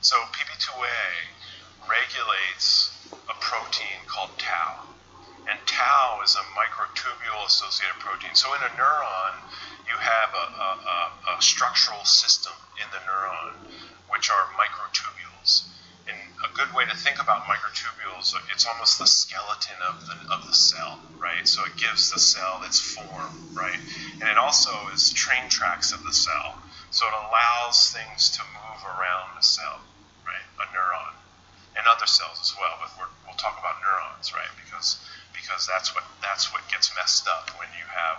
So PP2A regulates a protein called tau. And tau is a microtubule-associated protein. So in a neuron, you have a structural system in the neuron, which are microtubules. And a good way to think about microtubules, it's almost the skeleton of the cell, right? So it gives the cell its form, right? And it also is train tracks of the cell. So it allows things to move around the cell, right? A neuron. And other cells as well, but we'll talk about neurons, right? Because that's what gets messed up when you have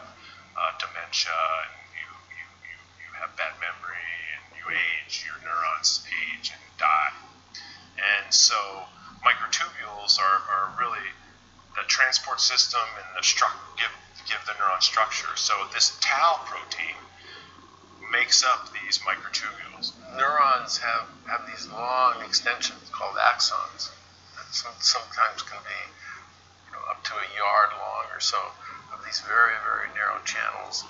dementia and you have bad memory and you age, your neurons age and die. And so microtubules are really the transport system and give the neuron structure. So this tau protein makes up these microtubules. Neurons have these long extensions called axons that sometimes can be up to a yard long or so, of these very, very narrow channels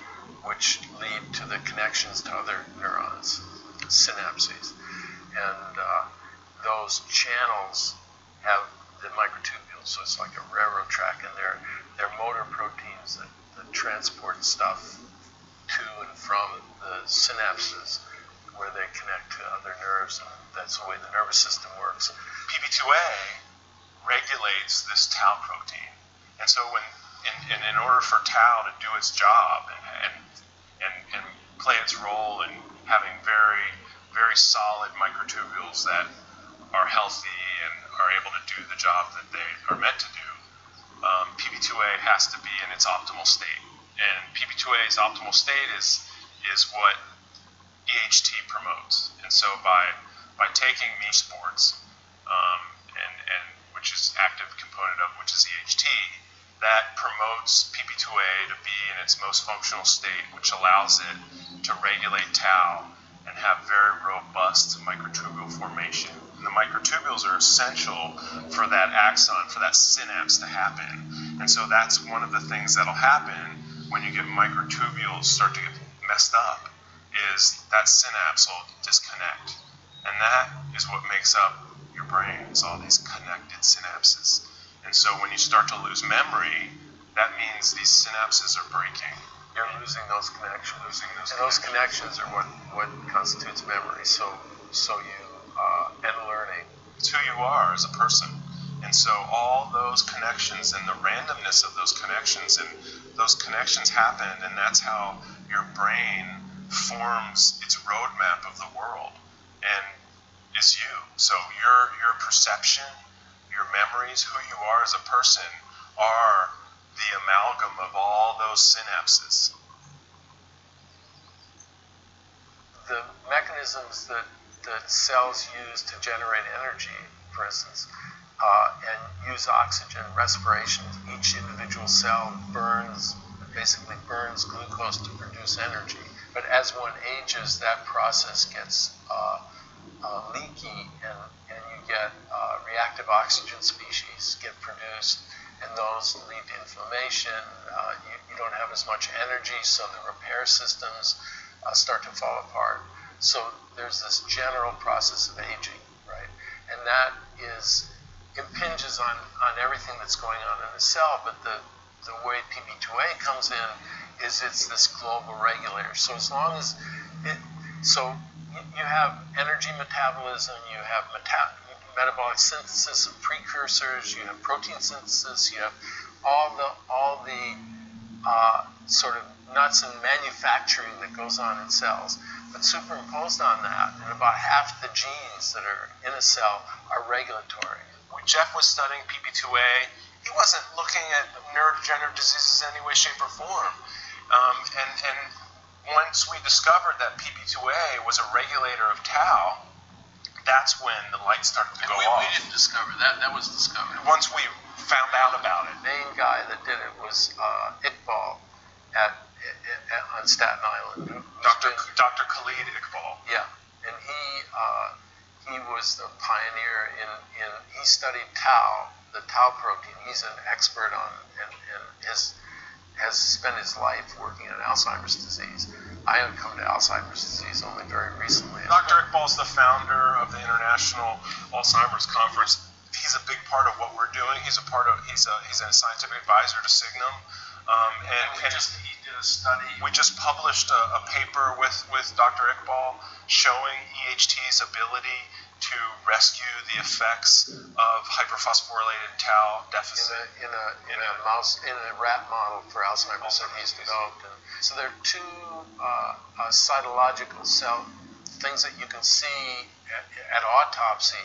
which lead to the connections to other neurons, synapses. And those channels have the microtubules, so it's like a railroad track, and they're motor proteins that transport stuff to and from the synapses where they connect to other nerves, and that's the way the nervous system works. PP2A regulates this tau protein, and so in order for tau to do its job and play its role in having very, very solid microtubules that are healthy and are able to do the job that they are meant to do, PP2A has to be in its optimal state. And PP2A's optimal state is what EHT promotes. And so by taking sports, and which is active component of which is EHT, that promotes PP2A to be in its most functional state, which allows it to regulate tau and have very robust microtubule formation. And the microtubules are essential for that axon, for that synapse to happen. And so that's one of the things that'll happen when you get microtubules start to get messed up, is that synapse will disconnect. And that is what makes up your brain, is all these connected synapses. And so when you start to lose memory, that means these synapses are breaking. You're losing those connections. And those connections are what constitutes memory. So you and learning. It's who you are as a person. And so all those connections and the randomness of those connections, and those connections happen, and that's how your brain forms its roadmap of the world and is you. So your perception, your memories, who you are as a person, are the amalgam of all those synapses. The mechanisms that cells use to generate energy, for instance, and use oxygen, respiration, each individual cell basically burns glucose to produce energy. But as one ages, that process gets leaky, and you get reactive oxygen species get produced, and those lead to inflammation. You don't have as much energy, so the repair systems start to fall apart. So there's this general process of aging, right? And that impinges on everything that's going on in the cell, but the way PP2A comes in is it's this global regulator. So as long as you have energy metabolism, you have metabolic synthesis of precursors, you have protein synthesis, you have all the sort of nuts and manufacturing that goes on in cells. But superimposed on that, and about half the genes that are in a cell are regulatory. When Jeff was studying PP2A, he wasn't looking at neurodegenerative diseases in any way, shape, or form. And once we discovered that PP2A was a regulator of tau, that's when the light started to go off. We didn't discover that. That was discovered. Once we found out about it. The main guy that did it was Iqbal on Staten Island. Dr. Khalid Iqbal. Yeah, and he was the pioneer in he studied tau, the tau protein. He's an expert on and has spent his life working on Alzheimer's disease. I had come to Alzheimer's disease only very recently. Dr. Iqbal's the founder of the International Alzheimer's Conference. He's a big part of what we're doing. He's a scientific advisor to Signum. He did a study. We just published a paper with Dr. Iqbal showing EHT's ability to rescue the effects of hyperphosphorylated tau deficit in a rat model for Alzheimer's that he's developed. And so there are two cytological cell things that you can see at autopsy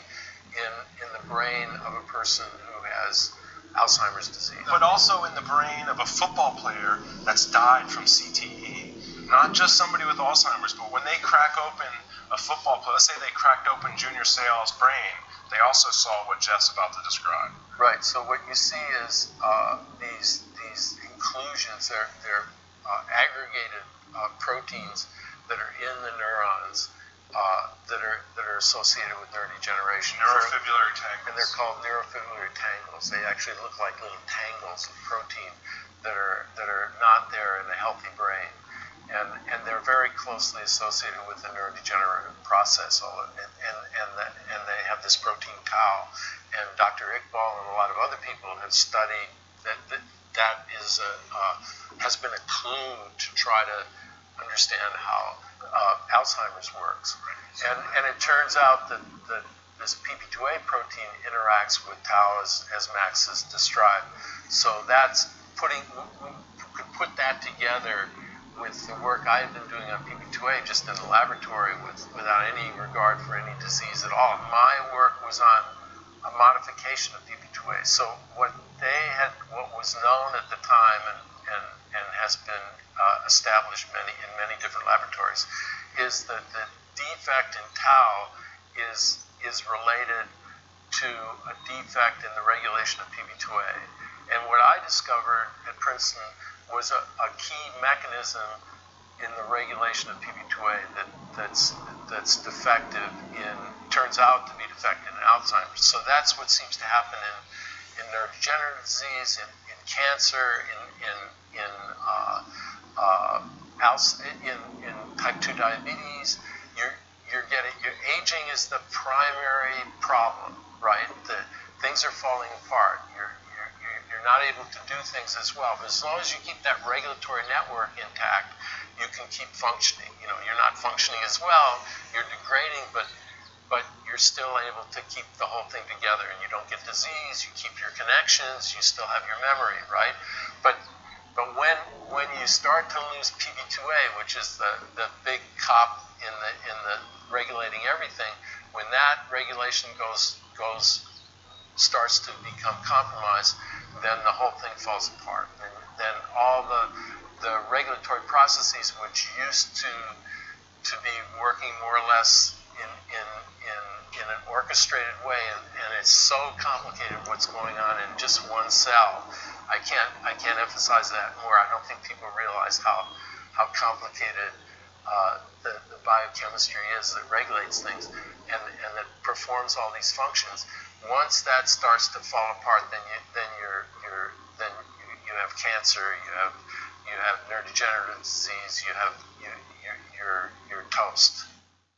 in the brain of a person who has Alzheimer's disease. But also in the brain of a football player that's died from CTE. Not just somebody with Alzheimer's, but when they crack open a football player, let's say they cracked open Junior Seau's brain, they also saw what Jeff's about to describe. Right, so what you see is these inclusions, they're aggregated proteins that are in the neurons that are associated with neurodegeneration. Neurofibrillary tangles. And they're called neurofibrillary tangles. They actually look like little tangles of protein that are not there in a healthy brain. And they're very closely associated with the neurodegenerative process. And they have this protein tau. And Dr. Iqbal and a lot of other people have studied that has been a clue to try to understand how Alzheimer's works. And it turns out that this PP2A protein interacts with tau as Max has described. So that's we could put that together with the work I had been doing on PP2A just in the laboratory without any regard for any disease at all. My work was on a modification of PP2A. So what was known at the time and has been established in many different laboratories is that the defect in tau is related to a defect in the regulation of PP2A. And what I discovered at Princeton was a key mechanism in the regulation of PP2A that's defective turns out to be defective in Alzheimer's. So that's what seems to happen in neurodegenerative disease, in cancer, in type 2 diabetes. Your aging is the primary problem, right? Things are falling apart. You're not able to do things as well. But as long as you keep that regulatory network intact, you can keep functioning. You're not functioning as well. You're degrading, but you're still able to keep the whole thing together, and you don't get disease. You keep your connections. You still have your memory, right? But when you start to lose PP2A, which is the big cop in the regulating everything, when that regulation starts to become compromised, then the whole thing falls apart. And then all the regulatory processes which used to be working more or less in an orchestrated way, and it's so complicated what's going on in just one cell. I can't emphasize that more. I don't think people realize how complicated the biochemistry is that regulates things and that performs all these functions. Once that starts to fall apart, then you have cancer, you have neurodegenerative disease, you're toast.